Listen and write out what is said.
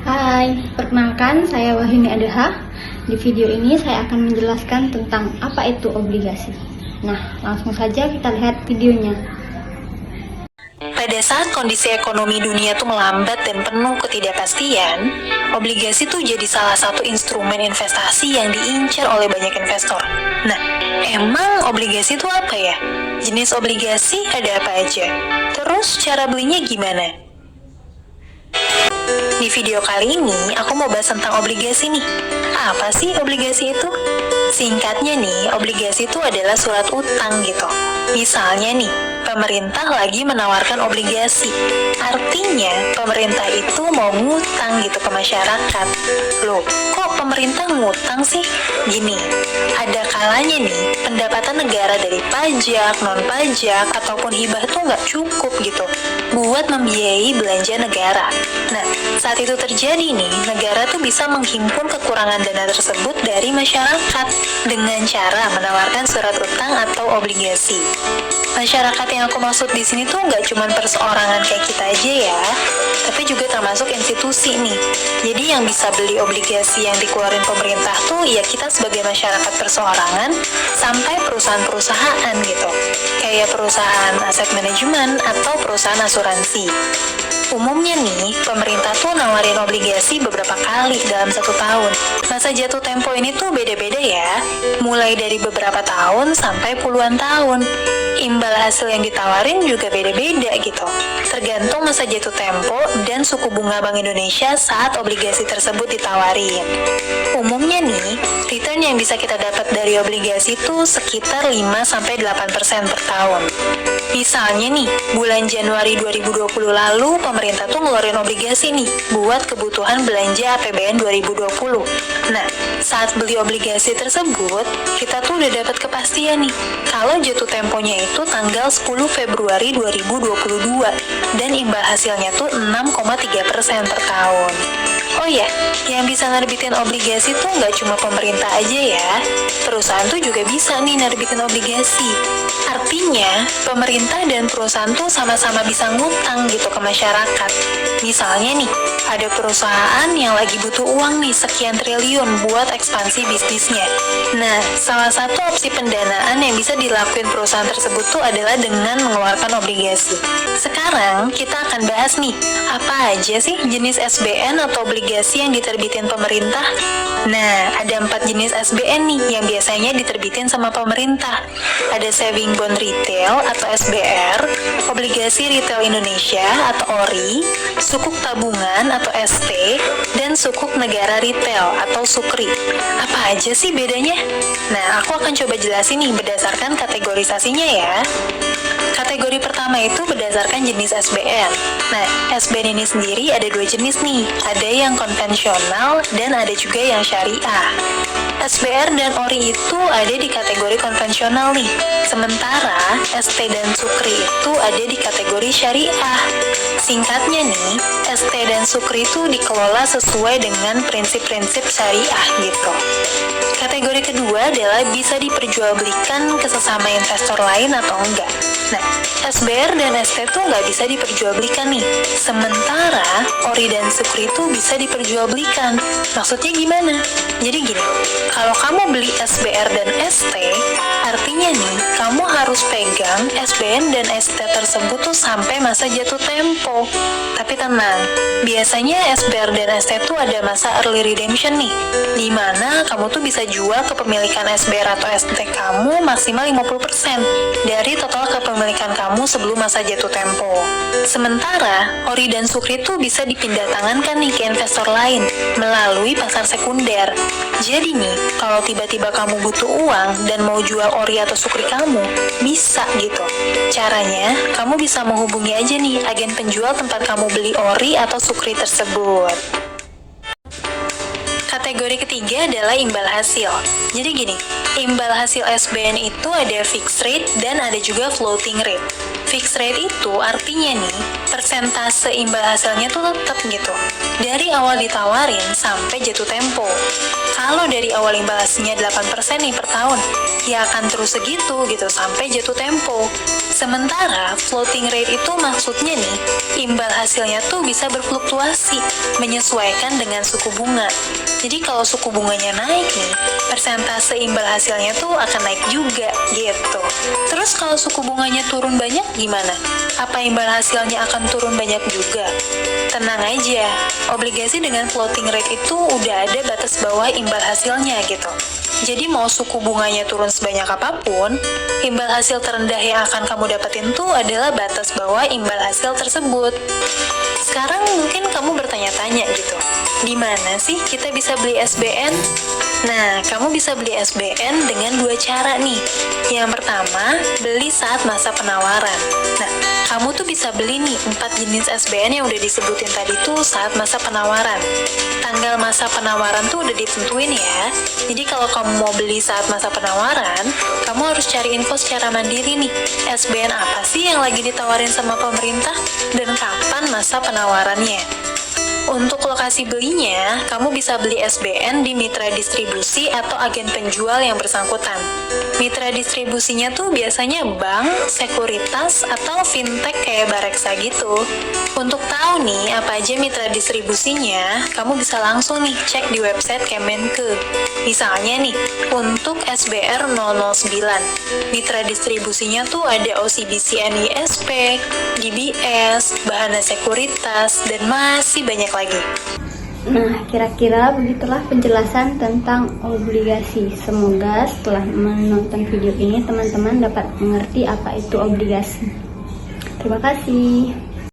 Hai, perkenalkan saya Wahyuni Adeha. Di video ini saya akan menjelaskan tentang apa itu obligasi. Nah, langsung saja kita lihat videonya. Pada saat kondisi ekonomi dunia tuh melambat dan penuh ketidakpastian, obligasi tuh jadi salah satu instrumen investasi yang diincar oleh banyak investor. Nah, emang obligasi itu apa ya? Jenis obligasi ada apa aja? Terus cara belinya gimana? Di video kali ini, aku mau bahas tentang obligasi nih. Apa sih obligasi itu? Singkatnya nih, obligasi itu adalah surat utang gitu. Misalnya nih, pemerintah lagi menawarkan obligasi. Artinya, pemerintah itu mau ngutang gitu ke masyarakat. Loh, kok pemerintah ngutang sih? Gini, ada kalanya nih, pendapatan negara dari pajak, non-pajak, ataupun hibah tuh nggak cukup gitu buat membiayai belanja negara. Nah, saat itu terjadi nih, negara tuh bisa menghimpun kekurangan dana tersebut dari masyarakat dengan cara menawarkan surat utang atau obligasi. Masyarakat yang aku maksud di sini tuh nggak cuma perseorangan kayak kita aja ya, tapi juga termasuk institusi nih. Jadi yang bisa beli obligasi yang dikeluarin pemerintah tuh ya kita sebagai masyarakat perseorangan sampai perusahaan-perusahaan gitu, kayak perusahaan aset manajemen atau perusahaan asuransi. Umumnya nih, pemerintah tuh nawarin obligasi beberapa kali dalam 1 tahun. Masa jatuh tempo ini tuh beda-beda ya, mulai dari beberapa tahun sampai puluhan tahun. Imbal hasil yang ditawarin juga beda-beda gitu, tergantung masa jatuh tempo dan suku bunga Bank Indonesia saat obligasi tersebut ditawarin. Umumnya nih, return yang bisa kita dapat dari obligasi itu sekitar 5-8% per tahun. Misalnya nih, bulan Januari 2020 lalu, pemerintah tuh ngeluarin obligasi nih, buat kebutuhan belanja APBN 2020. Nah, saat beli obligasi tersebut, kita tuh udah dapat kepastian nih, kalau jatuh temponya itu tanggal 10 Februari 2022, dan imbal hasilnya tuh 6,3% per tahun. Oh ya, yang bisa nerbitin obligasi tuh nggak cuma pemerintah aja ya, perusahaan tuh juga bisa nih nerbitin obligasi. Artinya, pemerintah dan perusahaan tuh sama-sama bisa ngutang gitu ke masyarakat. Misalnya nih, ada perusahaan yang lagi butuh uang nih sekian triliun buat ekspansi bisnisnya. Nah, salah satu opsi pendanaan yang bisa dilakuin perusahaan tersebut tuh adalah dengan mengeluarkan obligasi. Sekarang, kita akan bahas nih, apa aja sih jenis SBN atau obligasi yang diterbitin pemerintah? Nah, ada 4 jenis SBN nih yang biasanya diterbitin sama pemerintah. Ada Saving Bond Retail atau SBR, Obligasi Retail Indonesia atau ORI, Sukuk Tabungan atau ST, dan Sukuk Negara Retail atau SUKRI. Apa aja sih bedanya? Nah, aku akan coba jelasin nih berdasarkan kategorisasinya ya. Kategori pertama itu berdasarkan jenis SBN. Nah, SBN ini sendiri ada 2 jenis nih. Ada yang konvensional dan ada juga yang syariah. SBR dan ORI itu ada di kategori konvensional nih. Sementara ST dan SUKRI itu ada di kategori syariah. Singkatnya nih, ST dan SUKRI itu dikelola sesuai dengan prinsip-prinsip syariah gitu. Kategori kedua adalah bisa diperjualbelikan ke sesama investor lain atau enggak. Nah, SBR dan ST tuh nggak bisa diperjualbelikan nih. Sementara ORI dan SUKRI itu bisa diperjualbelikan. Maksudnya gimana? Jadi gini, kalau kamu beli SBR dan ST, artinya nih, kamu harus pegang SBN dan ST tersebut tuh sampai masa jatuh tempo. Tapi tenang, biasanya SBR dan ST tuh ada masa early redemption nih, di mana kamu tuh bisa jual kepemilikan SBR atau ST kamu maksimal 50% dari total kepemilikan kamu sebelum masa jatuh tempo. Sementara, ORI dan SUKRI tuh bisa dipindah tangankan nih ke investor lain melalui pasar sekunder. Jadi nih, kalau tiba-tiba kamu butuh uang dan mau jual ORI atau SUKRI kamu, bisa gitu. Caranya, kamu bisa menghubungi aja nih agen penjual tempat kamu beli ORI atau SUKRI tersebut. Kategori ketiga adalah imbal hasil. Jadi gini, imbal hasil SBN itu ada fixed rate dan ada juga floating rate. Fixed rate itu artinya nih, persentase imbal hasilnya tuh tetap gitu, dari awal ditawarin sampai jatuh tempo. Kalau dari awal imbal hasilnya 8% nih per tahun, ya akan terus segitu gitu sampai jatuh tempo. Sementara floating rate itu maksudnya nih, imbal hasilnya tuh bisa berfluktuasi, menyesuaikan dengan suku bunga. Jadi kalau suku bunganya naik nih, persentase imbal hasilnya tuh akan naik juga gitu. Terus kalau suku bunganya turun banyak gimana? Apa imbal hasilnya akan turun banyak juga? Tenang aja, obligasi dengan floating rate itu udah ada batas bawah imbal hasilnya gitu. Jadi mau suku bunganya turun sebanyak apapun, imbal hasil terendah yang akan kamu dapetin tuh adalah batas bawah imbal hasil tersebut. Sekarang mungkin kamu bertanya-tanya gitu, di mana sih kita bisa beli SBN? Nah, kamu bisa beli SBN dengan dua cara nih. Yang pertama, beli saat masa penawaran. Nah, kamu tuh bisa beli nih 4 jenis SBN yang udah disebutin tadi tuh saat masa penawaran. Tanggal masa penawaran tuh udah ditentuin ya. Jadi kalau kamu mau beli saat masa penawaran, kamu harus cari info secara mandiri nih. SBN apa sih yang lagi ditawarin sama pemerintah dan kapan masa penawarannya? Untuk lokasi belinya, kamu bisa beli SBN di mitra distribusi atau agen penjual yang bersangkutan. Mitra distribusinya tuh biasanya bank, sekuritas, atau fintech kayak Bareksa gitu. Untuk tahu nih apa aja mitra distribusinya, kamu bisa langsung nih cek di website Kemenke. Misalnya nih, untuk SBR 009, mitra distribusinya tuh ada OCBC NISP, DBS, Bahana Sekuritas, dan masih banyak lagi. Nah, kira-kira begitulah penjelasan tentang obligasi. Semoga setelah menonton video ini teman-teman dapat mengerti apa itu obligasi. Terima kasih.